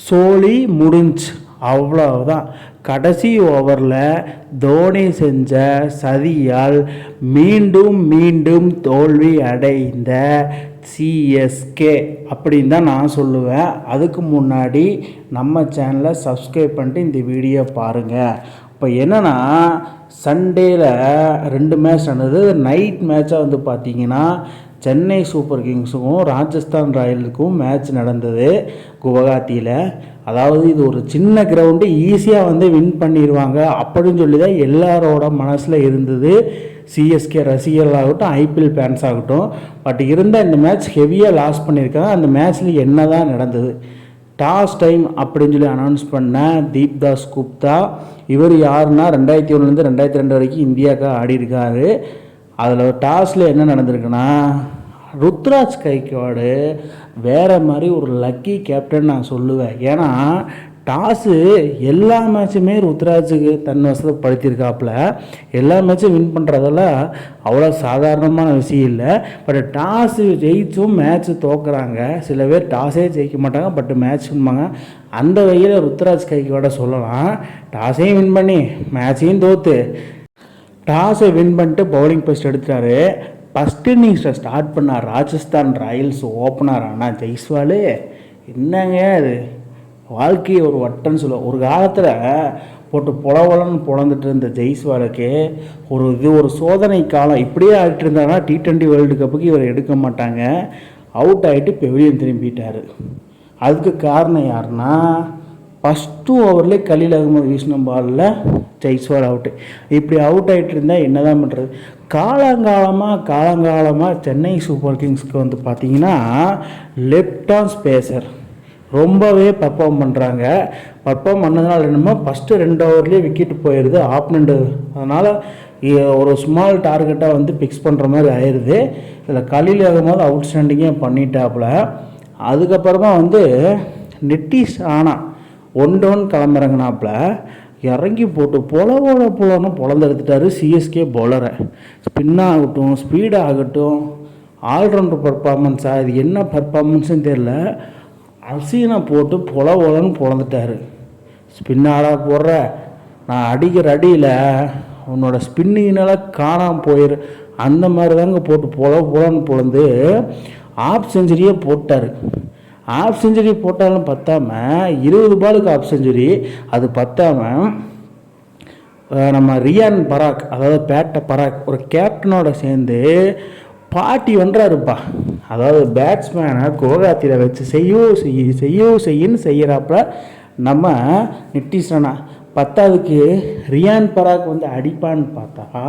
சோலி முடிஞ்சு அவ்வளவுதான். கடைசி ஓவரில் தோனி செஞ்ச சதியால் மீண்டும் மீண்டும் தோல்வி அடைந்த சிஎஸ்கே அப்படின்னு தான் நான் சொல்லுவேன். அதுக்கு முன்னாடி நம்ம சேனலை சப்ஸ்கிரைப் பண்ணிட்டு இந்த வீடியோ பாருங்கள். இப்போ என்னென்னா, சண்டேயில் 2 மேட்ச் நடந்தது. நைட் மேட்சாக வந்து பார்த்திங்கன்னா சென்னை சூப்பர் கிங்ஸுக்கும் ராஜஸ்தான் ராயலுக்கும் மேட்ச் நடந்தது குவஹாத்தியில். அதாவது இது ஒரு சின்ன கிரவுண்டு, ஈஸியாக வந்து வின் பண்ணிடுவாங்க அப்படின்னு சொல்லி தான் எல்லாரோட மனசில் இருந்தது. சிஎஸ்கே ரசிகர்களாகட்டும், ஐபிஎல் ஃபேன்ஸ் ஆகட்டும். பட் இருந்த இந்த மேட்ச் ஹெவியாக லாஸ் பண்ணியிருக்காங்க. அந்த மேட்ச்சில் என்ன தான் நடந்தது? டாஸ் டைம் அப்படின்னு சொல்லி அனௌன்ஸ் பண்ண தீப்தாஸ் குப்தா, இவர் யாருன்னா 2001 2002 வரைக்கும் இந்தியாவுக்கு ஆடிருக்காரு. அதில் டாஸில் என்ன நடந்திருக்குன்னா, ருத்ராஜ் கைக்வாடு வேறு மாதிரி ஒரு லக்கி கேப்டன் நான் சொல்லுவேன். ஏன்னா டாஸு எல்லா மேட்சுமே ருத்ராஜுக்கு தன் வசப்படுத்தியிருக்காப்புல. எல்லா மேட்சும் வின் பண்ணுறதால அவ்வளோ சாதாரணமான விஷயம் இல்லை. பட் டாஸு ஜெயிச்சும் மேட்ச்சு தோக்குறாங்க. சில பேர் டாஸே ஜெயிக்க மாட்டாங்க, பட் மேட்ச் வின்பாங்க. அந்த வகையில் ருத்ராஜ் கைக்வாட சொல்லலாம். டாஸையும் வின் பண்ணி மேட்சையும் தோற்று டாஸை வின் பண்ணிட்டு பவுலிங் ஃபர்ஸ்ட் எடுத்துட்டாரு. ஃபஸ்ட் இன்னிங்ஸை ஸ்டார்ட் பண்ணார் ராஜஸ்தான் ராயல்ஸ் ஓப்பனர். ஆனால் ஜெய்ஸ்வால் என்னங்க அது வாழ்க்கையை ஒரு வட்டன்னு சொல்லுவோம். ஒரு காலத்தில் போட்டு பொலவலன்னு பொழந்துட்டு இருந்த ஜெய்ஸ்வாலுக்கு ஒரு சோதனை காலம். இப்படியே ஆகிட்டு இருந்தாங்கன்னா T20 வேர்ல்டு கப்புக்கு இவர் எடுக்க மாட்டாங்க. அவுட் ஆகிட்டு பெவிலியன் திரும்பிட்டார். அதுக்கு காரணம் யாருன்னா, ஃபஸ்ட்டு ஓவர்லேயே கலீல் அகமது வீசின பாலில் ஜெய்ஸ்வால் அவுட்டு. இப்படி அவுட் ஆகிட்டு இருந்தால் என்ன தான் பண்ணுறது? காலங்காலமாக சென்னை சூப்பர் கிங்ஸ்க்கு வந்து பார்த்திங்கன்னா லெஃப்ட் ஆன் ஸ்பேசர் ரொம்பவே பர்ஃபார்ம் பண்ணுறாங்க. பர்ஃபார்ம் பண்ணதுனால என்னமோ ஃபஸ்ட்டு 2 ஓவர்லேயே விக்கெட் போயிடுது ஆப்னண்ட்டு. அதனால் ஒரு ஸ்மால் டார்கெட்டாக வந்து ஃபிக்ஸ் பண்ணுற மாதிரி ஆயிடுது. இதில் கலீல் அகமது அவுட் ஸ்டாண்டிங்கே பண்ணிட்டாப்புல. அதுக்கப்புறமா வந்து நிட்டிஷ் ராணா 1 டவுன் கிளம்புறங்கனாப்புல இறங்கி போட்டு பொலன்னு பொழந்தெடுத்துட்டாரு சிஎஸ்கே பவுலரை. ஸ்பின்னாகட்டும், ஸ்பீடாகட்டும், ஆல்ரவுண்டர் பர்ஃபார்மன்ஸாக இது என்ன பர்ஃபார்மன்ஸுன்னு தெரில. அசீனை போட்டு பொலன்னு பொழந்துட்டார். ஸ்பின்னாடா போடுற, நான் அடிக்கிற அடியில் உன்னோட ஸ்பின்னிங்னால காணாமல் போயிரு, அந்த மாதிரி தாங்க போட்டு பொலன்னு பொழந்து ஆஃப் செஞ்சுரியே போட்டார். ஆஃப் செஞ்சுரி போட்டாலும் பத்தாமல் 20 பாலுக்கு ஆஃப் செஞ்சுரி. அது பத்தாமல் நம்ம ரியான் பராக், அதாவது பேட்ட பராக் ஒரு கேப்டனோட சேர்ந்து பார்ட்டி பண்ணுறாருப்பா. அதாவது பேட்ஸ்மேனை குவஹாத்தியில் வச்சு செய்யுன்னு செய்கிறாப்புல நம்ம நிட்டிஷ் ராணா. பத்தாவதுக்கு ரியான் பராக் வந்து அடிப்பான்னு பார்த்தா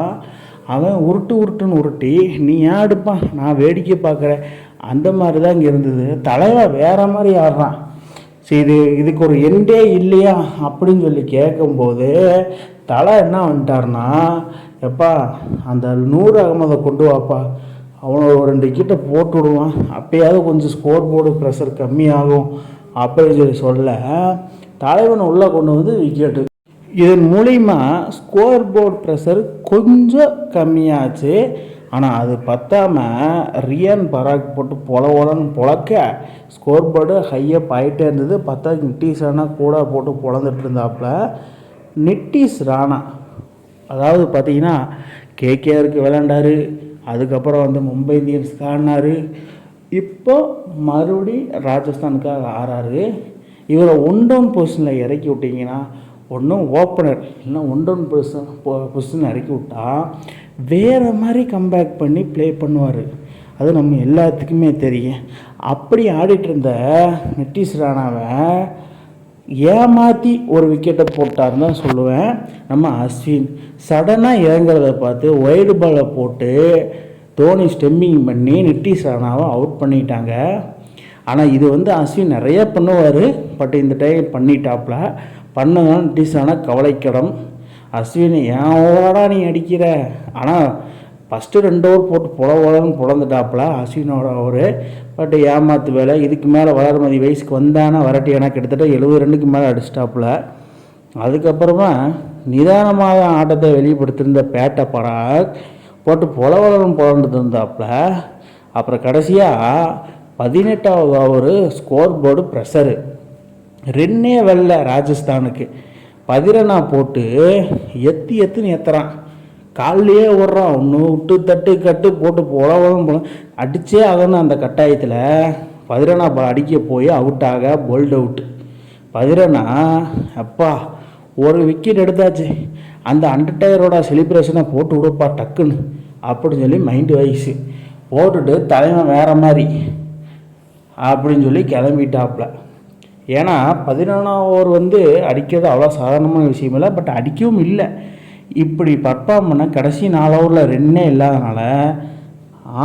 அவன் உருட்டுன்னு உருட்டி நீ ஏன் அடிப்பான், நான் வேடிக்கை பார்க்குறேன், அந்த மாதிரி தான் இங்கே இருந்தது. தலைவன் வேறு மாதிரி ஆடுறான். சரி, இதுக்கு ஒரு எண்டே இல்லையா அப்படின்னு சொல்லி கேட்கும்போது தலை என்ன வந்துட்டார்னா, எப்பா அந்த நூர் அகமதை கொண்டு வாப்பா, அவனை ஒரு 2 விக்கெட்டை போட்டு விடுவான், அப்போயாவது கொஞ்சம் ஸ்கோர் போர்டு ப்ரெஷர் கம்மியாகும் அப்படின்னு சொல்ல தலைவனை உள்ளே கொண்டு வந்து விக்கெட்டு. இதன் மூலிமா ஸ்கோர் போர்டு ப்ரெஷர் கொஞ்சம் கம்மியாச்சு. ஆனால் அது பத்தாமல் ரியான் பராக் போட்டு பொலன்னு பொழக்க ஸ்கோர் போர்டு ஹையப் ஆகிட்டே இருந்தது. நிட்டிஷ் ராணா கூட போட்டு பொழந்துட்டு இருந்தாப்புல. நிட்டிஷ் ராணா அதாவது பார்த்திங்கன்னா கேகேஆருக்கு விளையாண்டார், அதுக்கப்புறம் வந்து மும்பை இந்தியன்ஸ்க்கு ஆடினார், இப்போ மறுபடி ராஜஸ்தானுக்காக ஆறாரு. இவரை 1 டவுன் பொசிஷனில் இறக்கி விட்டிங்கன்னா, ஒன்றும் ஓப்பனர் இல்லைன்னா 1 டவுன் பொசிஷன் இறக்கி விட்டா வேறு மாதிரி கம்பேக் பண்ணி ப்ளே பண்ணுவார். அது நம்ம எல்லாத்துக்குமே தெரியும். அப்படி ஆடிட்டு இருந்த நிட்டிஷ் ராணாவை ஏமாற்றி ஒரு விக்கெட்டை போட்டார்னு தான் சொல்லுவேன். நம்ம அஸ்வின் சடனாக இறங்குறத பார்த்து ஒயிடு பாலை போட்டு தோனி ஸ்டெம்பிங் பண்ணி நிட்டிஷ் ராணாவை அவுட் பண்ணிட்டாங்க. ஆனால் இது வந்து அஸ்வின் நிறைய பண்ணுவார், பட் இந்த டைம் பண்ணிட்டாப்புல. பண்ணதுனால நிட்டிஷ் ராணா கவலைக்கிடம். அஸ்வின் ஏன் ஓவரா நீ அடிக்கிற, ஆனால் ஃபஸ்ட்டு 2 ஓவர் போட்டு பொலன்னு பொழந்துட்டாப்புல அஸ்வினோட ஓவர். பட் ஏமாத்து வேலை. இதுக்கு மேலே வளர்மதி வயசுக்கு வந்தானா வரட்டியானா கிட்டத்தட்ட 70 ரன்னுக்கு மேலே அடிச்சிட்டாப்புல. அதுக்கப்புறமா நிதானமாக ஆட்டத்தை வெளிப்படுத்தியிருந்த பேட்ட பராக் போட்டு பொலன்னு பொழந்துட்டு இருந்தாப்புல. அப்புறம் கடைசியாக 18வது ஓவர் ஸ்கோர் போர்டு ப்ரெஷரு. ரெண்டே வரல ராஜஸ்தானுக்கு. 10 ரன்னா போட்டு எத்துன்னு ஏற்றுறான், காலிலேயே ஓடுறான். ஒன்று விட்டு தட்டு கட்டு போட்டு போல அடித்தே ஆகணும். அந்த கட்டாயத்தில் 10 ரன்னா அடிக்க போய் அவுட் ஆக போல்ட் அவுட்டு. 10 ரன்னா அப்பா ஒரு விக்கெட் எடுத்தாச்சு. அந்த அண்டர்டேக்கரோட செலிப்ரேஷனை போட்டு விடுப்பா டக்குன்னு அப்படின்னு சொல்லி மைண்டு வயசு போட்டுட்டு தலைமை வேறு மாதிரி அப்படின்னு சொல்லி கிளம்பிட்டாப்புல. ஏன்னா 11ஆம் ஓவர் அடிக்கிறது அவ்வளோ சாதாரணமான விஷயம் இல்லை, பட் அடிக்கவும் இல்லை. இப்படி பர்ஃபார்ம் பண்ண கடைசி 4 ஓவரில் ரன்னே இல்லாதனால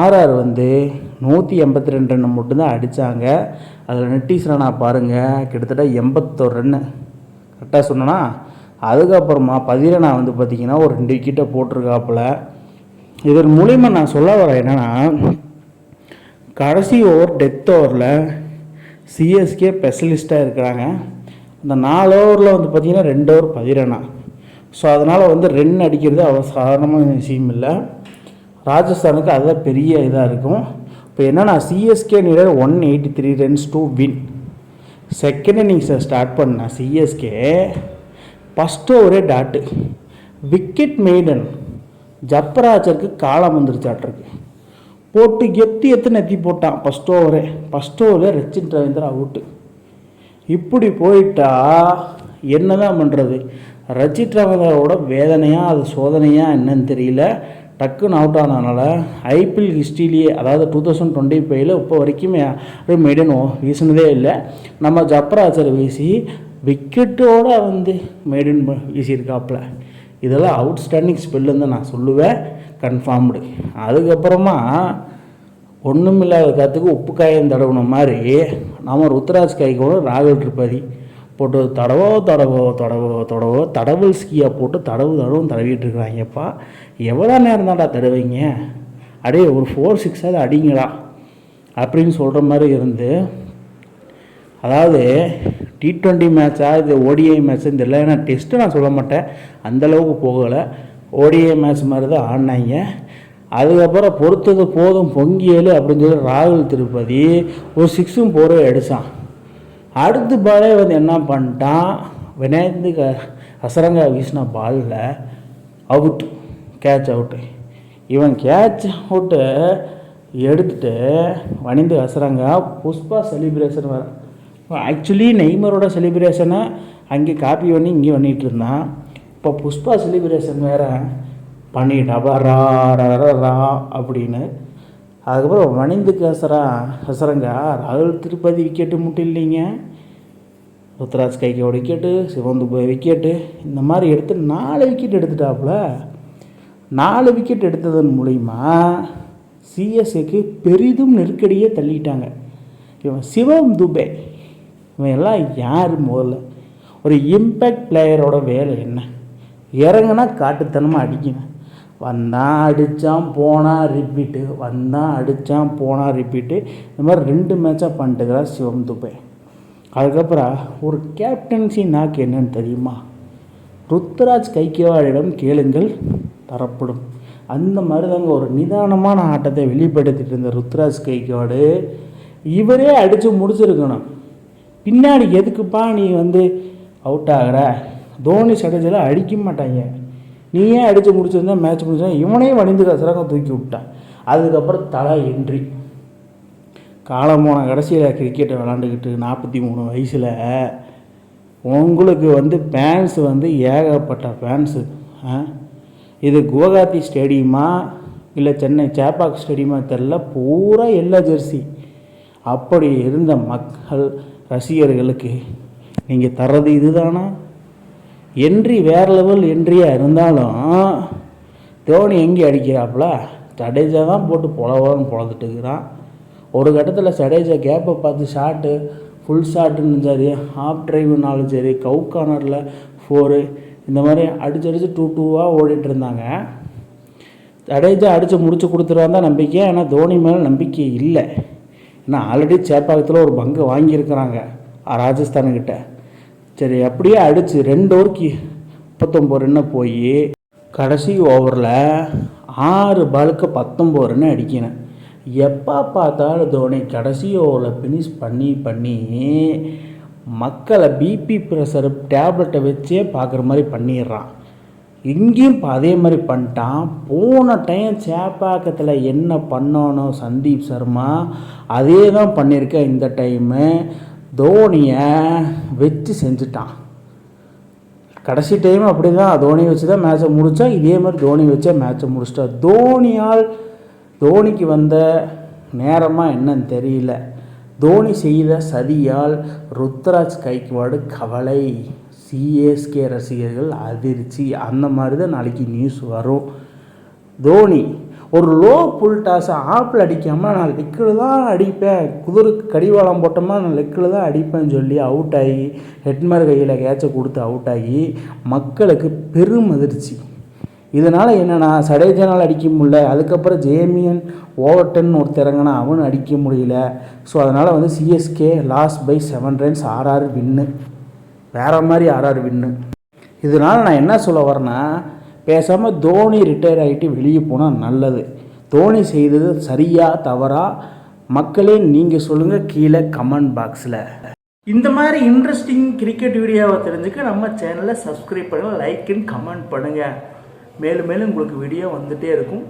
ஆர்ஆர் 182 ரன் மட்டும்தான் அடித்தாங்க. அதில் நெட்டிஸ் ரன்னா பாருங்கள், கிட்டத்தட்ட 81 ரன்னு கரெக்டாக சொன்னேன்னா. அதுக்கப்புறமா 10 ரன்னா பார்த்திங்கன்னா ஒரு 2 விக்கெட்டை போட்டிருக்காப்புல. இதன் மூலிமா நான் சொல்ல வரேன் என்னென்னா, கடைசி ஓவர் டெத் ஓவரில் சிஎஸ்கே ஸ்பெஷலிஸ்ட்டாக இருக்கிறாங்க. அந்த 4 ஓவரில் பார்த்திங்கன்னா 2 ஓவர் 10 ரன்னா. ஸோ அதனால் ரன் அடிக்கிறது அவ்வளோ சாதாரணமான விஷயம் இல்லை. ராஜஸ்தானுக்கு அதுதான் பெரிய இதாக இருக்கும். இப்போ என்னென்னா CSK needed 183 runs to win. Second இன்னிங்ஸை ஸ்டார்ட் பண்ண சிஎஸ்கே ஃபஸ்ட்டு ஒரே டாட்டு விக்கெட் மெய்டன் ஜப்ராஜருக்கு காலம் வந்துருச்சாட்டிருக்கு. போட்டு எத்தி போட்டான் ஃபஸ்ட் ஓவரே ரச்சின் ரவீந்திரா அவுட்டு. இப்படி போயிட்டா என்ன தான் பண்ணுறது? ரச்சின் ரவீந்திராவோட வேதனையாக அது சோதனையாக என்னன்னு தெரியல. டக்குன்னு அவுட் ஆனதுனால ஐபிஎல் ஹிஸ்ட்ரியிலேயே, அதாவது 2025 இப்போ வரைக்கும் மெய்டன் வீசினதே இல்லை. நம்ம ஜப்ராஜர் வீசி விக்கெட்டோடு மெய்டன் வீசியிருக்காப்புல. இதெல்லாம் அவுட்ஸ்டாண்டிங் ஸ்பெல்லுன்னு தான் நான் சொல்லுவேன், கன்ஃபார்ம்டு. அதுக்கப்புறமா ஒன்றுமில்லாத காற்றுக்கு உப்பு காயம் தடவுன மாதிரி நம்ம ருத்ராஜ் கைகோட ராகுல் திரிபாதி போட்டு தடவல் ஸ்கீயாக போட்டு தடவிட்டு இருக்கிறாங்கப்பா. எவ்வளோ நேரம் தான்டா தடவைங்க, அப்படியே ஒரு 4-6 அடிங்களா அப்படின்னு சொல்கிற மாதிரி இருந்து. அதாவது T20 மேட்சா இது ஓடிஐ மேட்ச் தெரியல, ஏன்னா டெஸ்ட்டு நான் சொல்ல மாட்டேன், அந்தளவுக்கு போகலை. ஓடிஐ மேட்ச் மாதிரி தான் ஆடினாங்க. அதுக்கப்புறம் பொறுத்தது போதும் பொங்கியல் அப்படின்னு சொல்லி ராகுல் திரிபாதி ஒரு 6 4 அடித்தான். அடுத்த பாலே என்ன பண்ணிட்டான், விநாயந்து ஹசரங்கா வீசின பாலில் அவுட்டு, கேட்ச் அவுட்டு. இவன் கேட்ச் அவுட்டு எடுத்துகிட்டு வனிந்து ஹசரங்கா புஷ்பா செலிப்ரேஷன் வர. ஆக்சுவலி நெய்மரோட செலிப்ரேஷனை அங்கே காப்பி பண்ணி இங்கே பண்ணிகிட்டு இருந்தான். இப்போ புஷ்பா செலிப்ரேஷன் வேறு பண்ணிட்டாப்பா ரா ரா அப்படின்னு. அதுக்கப்புறம் வனிந்துக்கு ஹசரங்கா ராகுல் திரிபாதி விக்கெட்டு மட்டும் இல்லைங்க, ருத்ராஜ் கைக்கோட விக்கெட்டு, சிவம் துபே விக்கெட்டு, இந்த மாதிரி எடுத்து 4 விக்கெட் எடுத்துட்டாப்புல. 4 விக்கெட் எடுத்ததன் மூலிமா சிஎஸ்கேக்கு பெரிதும் நெருக்கடியே தள்ளிட்டாங்க. இவன் சிவம் துபே இவன் எல்லாம் யார்? முதல்ல ஒரு இம்பேக்ட் பிளேயரோட வேலை என்ன? இறங்குனா காட்டுத்தனமாக அடிக்கணும். வந்தான் அடித்தான் போனால் ரிப்பீட்டு, வந்தான் அடித்தான் போனால் ரிப்பீட்டு. இந்த மாதிரி 2 மேட்சாக பண்ணிட்டுக்கிறா சிவம் துபே. அதுக்கப்புறம் ஒரு கேப்டன்சி நாக்கு என்னன்னு தெரியுமா? ருத்ராஜ் கைக்கோவாடிடம் கேளுங்கள் தரப்படும். அந்த மாதிரி தாங்க ஒரு நிதானமான ஆட்டத்தை வெளிப்படுத்திட்டு இருந்த ருத்ராஜ் கைக்கோவாடு இவரே அடித்து முடிச்சிருக்கணும். பின்னாடி எதுக்குப்பா நீ அவுட் ஆகிற? தோனி ஸ்ட்ராட்டஜியில் அடிக்க மாட்டாங்க, நீயே அடித்து முடிச்சிருந்தா மேட்ச் முடிச்சா. இவனையும் வணிந்து கசராக தூக்கி விட்டான். அதுக்கப்புறம் தலை என்ட்ரி காலமான கடைசியில் கிரிக்கெட்டை விளாண்டுக்கிட்டு 43 வயசில் உங்களுக்கு ஃபேன்ஸு ஏகப்பட்ட ஃபேன்ஸு. இது குவஹாத்தி ஸ்டேடியமா இல்லை சென்னை சேப்பாக் ஸ்டேடியமா தெரில, பூரா எல்லா ஜெர்சி. அப்படி இருந்த மக்கள் ரசிகர்களுக்கு நீங்கள் தர்றது இதுதானா? என்ட்ரி வேறு லெவல் என்ட்ரியாக இருந்தாலும் தோனி எங்கே அடிக்கிறாப்புல? ஜடேஜா தான் போட்டு பொழந்துட்டு இருக்கிறான். ஒரு கட்டத்தில் ஜடேஜா கேப்பை பார்த்து ஷாட்டு, ஃபுல் ஷாட்டுன்னு சரி, ஹாஃப் ட்ரைவுனாலும் சரி, கவு கார்னரில் 4 இந்த மாதிரி அடிச்சு 2-2 ஓடிட்டு இருந்தாங்க. ஜடேஜா அடித்து முடிச்சு கொடுத்துருவான் தான் நம்பிக்கை. ஆனால் தோனி மேலே நம்பிக்கை இல்லை. ஏன்னா ஆல்ரெடி சேப்பாக்கத்தில் ஒரு பங்கு வாங்கியிருக்கிறாங்க ராஜஸ்தானுக்கிட்ட. சரி அப்படியே அடித்து 2 ஓவருக்கு 39 ரன்னு போய் கடைசி ஓவரில் 6 பாலுக்கு 19 ரன்னு அடிக்கணும். எப்போ பார்த்தாலும் தோனி கடைசி ஓவரில் ஃபினிஷ் பண்ணி மக்களை பிபி ப்ரெஷர் டேப்லெட்டை வச்சே பார்க்குற மாதிரி பண்ணிடுறான். இங்கேயும் இப்போ அதே மாதிரி பண்ணிட்டான். போன டைம் சேப்பாக்கத்தில் என்ன பண்ணணும் சந்தீப் சர்மா அதே தான் பண்ணியிருக்கேன். இந்த டைமு தோனியை வச்சு செஞ்சுட்டான். கடைசி டைம் அப்படி தான் தோனி வச்சு தான் மேட்சை முடித்தா. இதே மாதிரி தோனி வச்சே மேட்சை முடிச்சிட்டா. தோனிக்கு வந்த நேரமாக என்னன்னு தெரியல. தோனி செய்த சதியால் ருத்ராஜ் கைக்வாடு கவலை, சிஎஸ்கே ரசிகர்கள் அதிர்ச்சி. அந்த மாதிரி தான் நாளைக்கு நியூஸ் வரும். தோனி ஒரு லோ புல் டாஸை ஆப்பிள் அடிக்காமல் நான் லெக்கில் தான் அடிப்பேன், குதிருக்கு கடிவாளம் போட்டோம்னா நான் லெக்கில் தான் அடிப்பேன்னு சொல்லி அவுட் ஆகி ஹெட்மர் கையில் கேட்சை கொடுத்து அவுட் ஆகி மக்களுக்கு பெரும் அதிர்ச்சி. இதனால் என்னென்னா சடேஜனால் அடிக்க முடியல. அதுக்கப்புறம் ஜேமியன் ஓவர்டன் ஒருத்தரங்கன்னா அவனு அடிக்க முடியல. ஸோ அதனால் வந்து CSK loss by 7 runs. RR win, வேறு மாதிரி RR வின்னு. இதனால் நான் என்ன சொல்ல வரேன்னா, பேசாமல் தோனி ரிட்டையர் ஆகிட்டு வெளியே போனால் நல்லது. தோனி செய்தது சரியா தவறா மக்களே நீங்கள் சொல்லுங்கள் கீழே கமெண்ட் பாக்ஸில். இந்த மாதிரி இன்ட்ரெஸ்டிங் கிரிக்கெட் வீடியோவை தெரிஞ்சுக்க நம்ம சேனலை சப்ஸ்கிரைப் பண்ணுங்கள், லைக் அண்ட் கமெண்ட் பண்ணுங்கள். மேலும் மேலும் உங்களுக்கு வீடியோ வந்துகிட்டே இருக்கும்.